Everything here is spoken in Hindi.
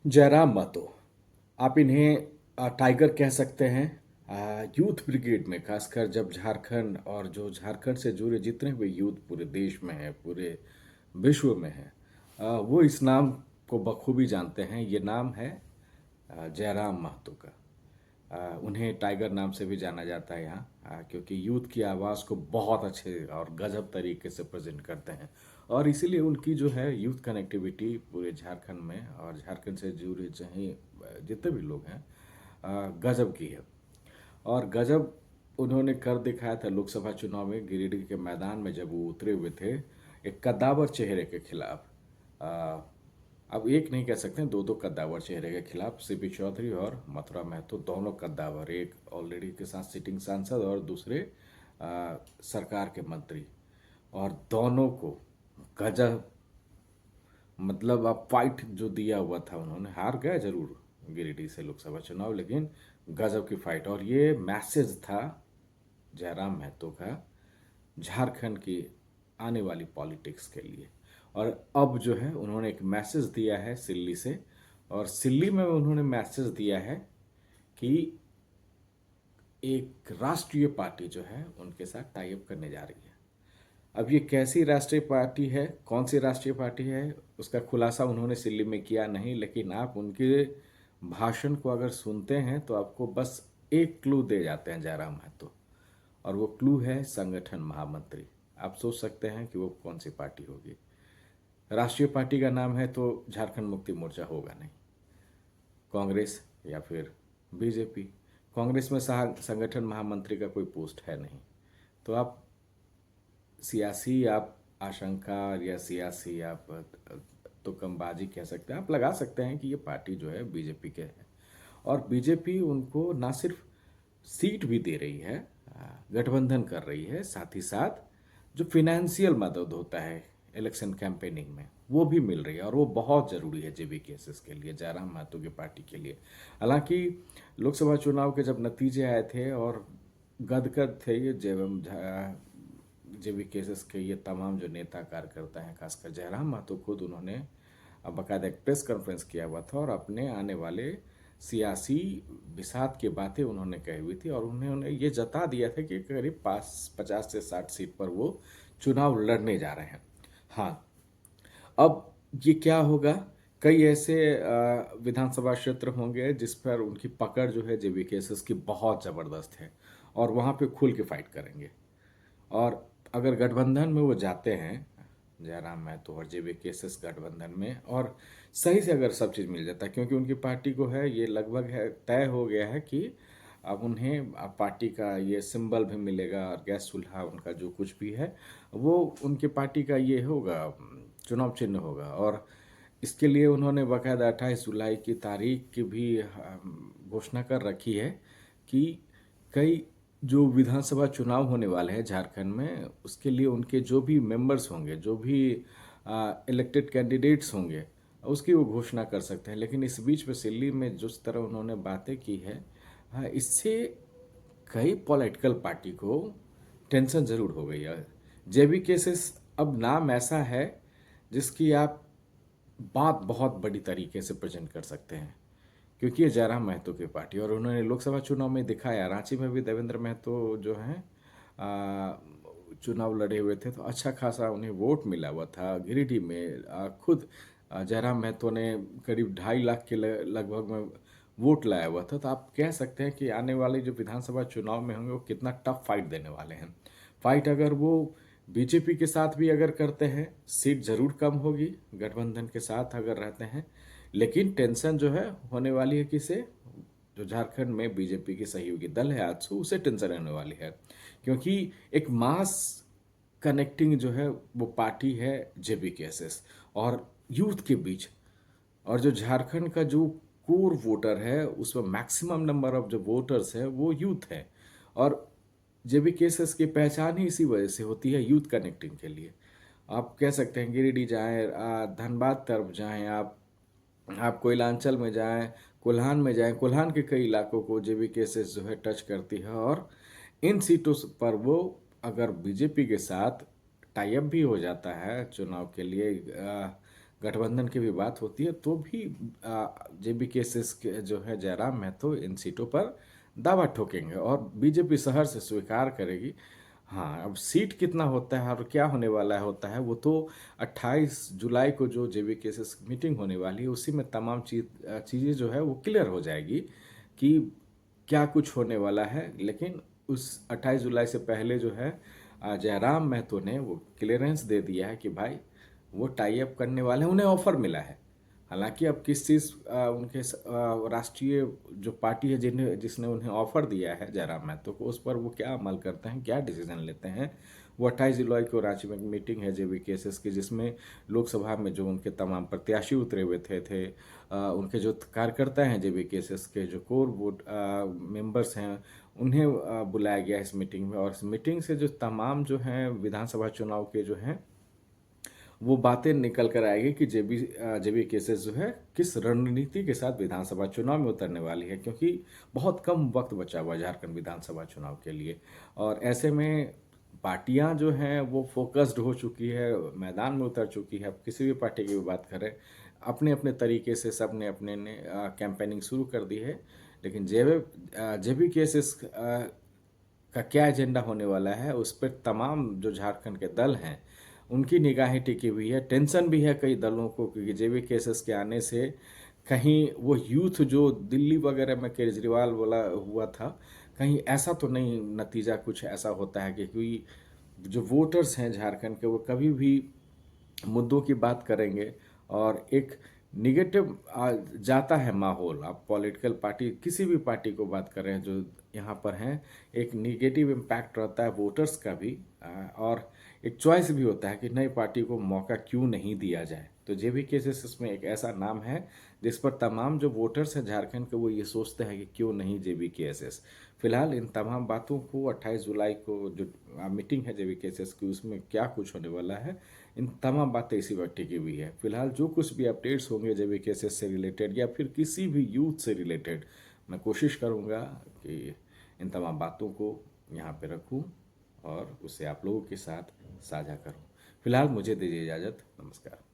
जयराम महतो, आप इन्हें टाइगर कह सकते हैं। यूथ ब्रिगेड में खासकर जब झारखंड और जो झारखंड से जुड़े जितने भी यूथ पूरे देश में हैं, पूरे विश्व में हैं, वो इस नाम को बखूबी जानते हैं। ये नाम है जयराम महतो का। उन्हें टाइगर नाम से भी जाना जाता है यहाँ, क्योंकि यूथ की आवाज़ को बहुत अच्छे और गजब तरीके से प्रेजेंट करते हैं। और इसीलिए उनकी जो है यूथ कनेक्टिविटी पूरे झारखंड में और झारखंड से जुड़े चाहे जितने भी लोग हैं, गजब की है। और गजब उन्होंने कर दिखाया था लोकसभा चुनाव में। गिरिडीह के मैदान में जब वो उतरे हुए थे एक कद्दावर चेहरे के खिलाफ, अब एक नहीं कह सकते, दो दो कद्दावर चेहरे के खिलाफ, सीपी चौधरी और मथुरा महतो दोनों कद्दावर, एक ऑलरेडी के साथ सिटिंग सांसद और दूसरे सरकार के मंत्री, और दोनों को गजब, मतलब अब फाइट जो दिया हुआ था उन्होंने, हार गए जरूर गिरिडीह से लोकसभा चुनाव, लेकिन गजब की फाइट। और ये मैसेज था जयराम महतो का झारखंड की आने वाली पॉलिटिक्स के लिए। और अब जो है उन्होंने एक मैसेज दिया है सिल्ली से, और सिल्ली में उन्होंने मैसेज दिया है कि एक राष्ट्रीय पार्टी जो है उनके साथ टाई अप करने जा रही है। अब ये कैसी राष्ट्रीय पार्टी है, कौन सी राष्ट्रीय पार्टी है, उसका खुलासा उन्होंने सिल्ली में किया नहीं, लेकिन आप उनके भाषण को अगर सुनते हैं तो आपको बस एक क्लू दे जाते हैं जयराम महतो, और वो क्लू है संगठन महामंत्री। आप सोच सकते हैं कि वो कौन सी पार्टी होगी। राष्ट्रीय पार्टी का नाम है तो झारखंड मुक्ति मोर्चा होगा नहीं, कांग्रेस या फिर बीजेपी। कांग्रेस में संगठन महामंत्री का कोई पोस्ट है नहीं, तो आप सियासी आप आशंका या सियासी आप तुक्कमबाजी कह सकते हैं, आप लगा सकते हैं कि ये पार्टी जो है बीजेपी के है, और बीजेपी उनको ना सिर्फ सीट भी दे रही है, गठबंधन कर रही है, साथ ही साथ जो फिनेंशियल मदद होता है इलेक्शन कैंपेनिंग में वो भी मिल रही है, और वो बहुत ज़रूरी है जेबी केसेस के लिए, जयराम महतो की पार्टी के लिए। हालांकि लोकसभा चुनाव के जब नतीजे आए थे और गदगद थे ये जेबी केसेस के ये तमाम जो नेता कार्यकर्ता हैं, खासकर जयराम महतो खुद, उन्होंने बाकायदा एक प्रेस कॉन्फ्रेंस किया हुआ था और अपने आने वाले सियासी बिसात की बातें उन्होंने कही हुई थी, और उन्होंने ये जता दिया था कि करीब 50 से 60 सीट पर वो चुनाव लड़ने जा रहे हैं। हाँ, अब ये क्या होगा, कई ऐसे विधानसभा क्षेत्र होंगे जिस पर उनकी पकड़ जो है जेबी केसेस की बहुत ज़बरदस्त है, और वहाँ पे खुल के फाइट करेंगे। और अगर गठबंधन में वो जाते हैं, जयराम महतो और जेबी केसेस गठबंधन में, और सही से अगर सब चीज़ मिल जाता है, क्योंकि उनकी पार्टी को है ये लगभग है तय हो गया है कि अब उन्हें पार्टी का ये सिंबल भी मिलेगा, और गैस चूल्हा उनका जो कुछ भी है वो उनकी पार्टी का ये होगा, चुनाव चिन्ह होगा। और इसके लिए उन्होंने बाकायदा 28 जुलाई की तारीख की भी घोषणा कर रखी है कि कई जो विधानसभा चुनाव होने वाले हैं झारखंड में, उसके लिए उनके जो भी मेंबर्स होंगे, जो भी इलेक्टेड कैंडिडेट्स होंगे, उसकी वो घोषणा कर सकते हैं। लेकिन इस बीच में सिल्ली में जिस तरह उन्होंने बातें की है, हाँ, इससे कई पॉलिटिकल पार्टी को टेंशन ज़रूर हो गई है। जेबी केसेस अब नाम ऐसा है जिसकी आप बात बहुत बड़ी तरीके से प्रेजेंट कर सकते हैं, क्योंकि ये जयराम महतो की पार्टी, और उन्होंने लोकसभा चुनाव में दिखाया। रांची में भी देवेंद्र महतो जो हैं चुनाव लड़े हुए थे, तो अच्छा खासा उन्हें वोट मिला हुआ था। गिरिडीह में खुद जयराम महतो ने करीब 2.5 लाख के लगभग में वोट लाया हुआ था। तो आप कह सकते हैं कि आने वाले जो विधानसभा चुनाव में होंगे वो कितना टफ फाइट देने वाले हैं। फाइट अगर वो बीजेपी के साथ भी अगर करते हैं, सीट ज़रूर कम होगी गठबंधन के साथ अगर रहते हैं, लेकिन टेंशन जो है होने वाली है किसे, जो झारखंड में बीजेपी की सहयोगी दल है आजसू, उसे टेंशन होने वाली है, क्योंकि एक मास कनेक्टिंग जो है वो पार्टी है जेबी केसेस और यूथ के बीच। और जो झारखंड का जो कोर वोटर है उसमें मैक्सिमम नंबर ऑफ जो वोटर्स है वो यूथ है, और जेबी केसेस की पहचान ही इसी वजह से होती है, यूथ कनेक्टिंग के लिए। आप कह सकते हैं गिरिडीह जाएँ, धनबाद तरफ जाएँ, आप कोयलांचल में जाएं, कोल्हान में जाएं, कोल्हान के कई इलाकों को जेबी केसेस जो है टच करती है, और इन सीटों पर वो अगर बीजेपी के साथ टाई अप भी हो जाता है चुनाव के लिए, गठबंधन की भी बात होती है तो भी JBKSS के जो है जयराम महतो इन सीटों पर दावा ठोकेंगे और बीजेपी शहर से स्वीकार करेगी। हाँ, अब सीट कितना होता है और क्या होने वाला होता है वो तो 28 जुलाई को जो JBKSS मीटिंग होने वाली है उसी में तमाम चीज़ें जो है वो क्लियर हो जाएगी कि क्या कुछ होने वाला है। लेकिन उस 28 जुलाई से पहले जो है जयराम महतो ने वो क्लियरेंस दे दिया है कि भाई वो टाई अप करने वाले हैं, उन्हें ऑफर मिला है। हालांकि अब किस चीज़ उनके राष्ट्रीय जो पार्टी है जिसने उन्हें ऑफर दिया है जयराम महतो को, उस पर वो क्या अमल करते हैं, क्या डिसीजन लेते हैं। वो 28 जुलाई को रांची में मीटिंग है JBKSS की, जिसमें लोकसभा में जो उनके तमाम प्रत्याशी उतरे हुए थे उनके जो कार्यकर्ता हैं JBKSS के जो कोर वोट मेंबर्स हैं उन्हें बुलाया गया इस मीटिंग में। और इस मीटिंग से जो तमाम जो हैं विधानसभा चुनाव के जो हैं वो बातें निकल कर आएगी कि JBKSS जो है किस रणनीति के साथ विधानसभा चुनाव में उतरने वाली है, क्योंकि बहुत कम वक्त बचा हुआ झारखंड विधानसभा चुनाव के लिए। और ऐसे में पार्टियां जो हैं वो फोकस्ड हो चुकी है, मैदान में उतर चुकी है। अब किसी भी पार्टी की भी बात करें, अपने अपने तरीके से सब ने अपने ने कैंपेनिंग शुरू कर दी है। लेकिन JBKSS का क्या एजेंडा होने वाला है उस पर तमाम जो झारखंड के दल हैं उनकी निगाहें टिकी हुई है। टेंशन भी है कई दलों को, क्योंकि JBKSS के आने से कहीं वो यूथ जो दिल्ली वगैरह में केजरीवाल बोला हुआ था, कहीं ऐसा तो नहीं नतीजा कुछ ऐसा होता है कि क्योंकि जो वोटर्स हैं झारखंड के वो कभी भी मुद्दों की बात करेंगे और एक निगेटिव जाता है माहौल। आप पॉलिटिकल पार्टी किसी भी पार्टी को बात कर रहे हैं जो यहाँ पर हैं, एक निगेटिव इम्पैक्ट रहता है वोटर्स का भी और एक चॉइस भी होता है कि नई पार्टी को मौका क्यों नहीं दिया जाए। तो JBKSS इसमें एक ऐसा नाम है जिस पर तमाम जो वोटर्स हैं झारखंड के वो ये सोचते हैं कि क्यों नहीं JBKSS। फिलहाल इन तमाम बातों को 28 जुलाई को जो मीटिंग है JBKSS की उसमें क्या कुछ होने वाला है, इन तमाम बातें इसी वक्त टिकी हुई है। फिलहाल जो कुछ भी अपडेट्स होंगे JBKSS से रिलेटेड या फिर किसी भी यूथ से रिलेटेड, मैं कोशिश करूँगा कि इन तमाम बातों को यहाँ पे रखूँ और उसे आप लोगों के साथ साझा करूँ। फिलहाल मुझे दीजिए इजाज़त। नमस्कार।